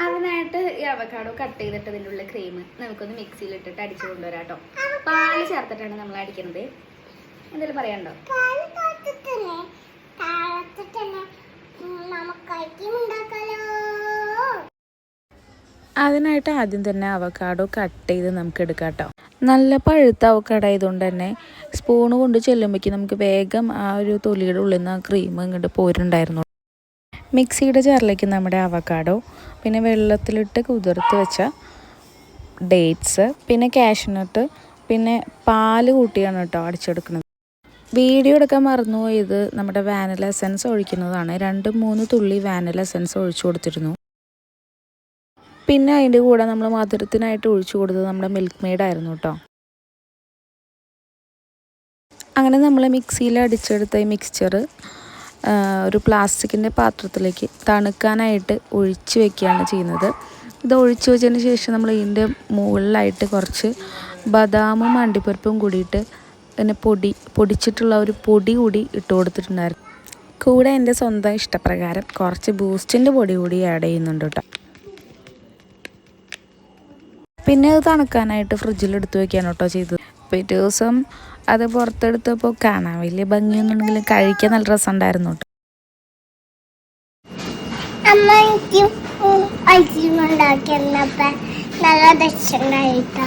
അതിനായിട്ട് ഈ avocado cut ചെയ്തിട്ട് ഇതിൻ്റെ ഉള്ള ക്രീം നമുക്കൊന്ന് മിക്സിയിലിട്ടിട്ട് അടിച്ചു കൊണ്ടുവരാം കേട്ടോ. പാല് ചേർത്തിട്ടാണ് നമ്മൾ അടിക്കുന്നത്. എന്തെങ്കിലും പറയാനുണ്ടോ? അതിനായിട്ട് ആദ്യം തന്നെ അവക്കാഡോ കട്ട് ചെയ്ത് നമുക്ക് എടുക്കാം കേട്ടോ. നല്ല പഴുത്ത അവക്കാഡോ ആയതുകൊണ്ട് തന്നെ സ്പൂണ് കൊണ്ട് ചെല്ലുമ്പോഴേക്കും നമുക്ക് വേഗം ആ ഒരു തൊലിയുടെ ഉള്ളിൽ നിന്ന് ആ ക്രീം ഇങ്ങോട്ട് പോരുണ്ടായിരുന്നു. മിക്സിയുടെ ജാറിലേക്ക് നമ്മുടെ അവക്കാഡോ, പിന്നെ വെള്ളത്തിലിട്ട് കുതിർത്ത് വെച്ച ഡേറ്റ്സ്, പിന്നെ കാഷ്നട്ട്, പിന്നെ പാല് കൂട്ടിയാണ് കേട്ടോ അടിച്ചെടുക്കുന്നത്. വീഡിയോ എടുക്കാൻ മറന്നുപോയി. ഇത് നമ്മുടെ വാനില എസൻസ് ഒഴിക്കുന്നതാണ്. 2-3 തുള്ളി വാനില എസൻസ് ഒഴിച്ചു കൊടുത്തിരുന്നു. പിന്നെ അതിൻ്റെ കൂടെ നമ്മൾ മധുരത്തിനായിട്ട് ഒഴിച്ചു കൊടുത്തത് നമ്മുടെ മിൽക്ക് മെയ്ഡായിരുന്നു കേട്ടോ. അങ്ങനെ നമ്മൾ മിക്സിയിൽ അടിച്ചെടുത്ത ഈ മിക്സ്ചർ ഒരു പ്ലാസ്റ്റിക്കിൻ്റെ പാത്രത്തിലേക്ക് തണുക്കാനായിട്ട് ഒഴിച്ച് വെക്കുകയാണ് ചെയ്യുന്നത്. ഇത് ഒഴിച്ച് വെച്ചതിന് ശേഷം നമ്മൾ ഇതിൻ്റെ മുകളിലായിട്ട് കുറച്ച് ബദാമും അണ്ടിപ്പരിപ്പും കൂടിയിട്ട് പിന്നെ പൊടിച്ചിട്ടുള്ള ഒരു പൊടി കൂടി ഇട്ട് കൊടുത്തിട്ടുണ്ടായിരുന്നു. കൂടെ എൻ്റെ സ്വന്തം ഇഷ്ടപ്രകാരം കുറച്ച് ബൂസ്റ്റിൻ്റെ പൊടി കൂടി ആഡ് ചെയ്യുന്നുണ്ട് കേട്ടോ. പിന്നെ അത് തണുക്കാനായിട്ട് ഫ്രിഡ്ജിൽ എടുത്ത് വെക്കുകയാണ് കേട്ടോ ചെയ്തത്. പിറ്റേ ദിവസം അത് പുറത്തെടുത്തപ്പോൾ കാണാൻ വലിയ ഭംഗിയൊന്നുണ്ടെങ്കിലും കഴിക്കാൻ നല്ല രസമുണ്ടായിരുന്നു കേട്ടോ. അമ്മ എനിക്ക് ഐസ്ക്രീം ഉണ്ടാക്കിയിരുന്നപ്പോൾ നല്ല രസമുണ്ടായിട്ടാ.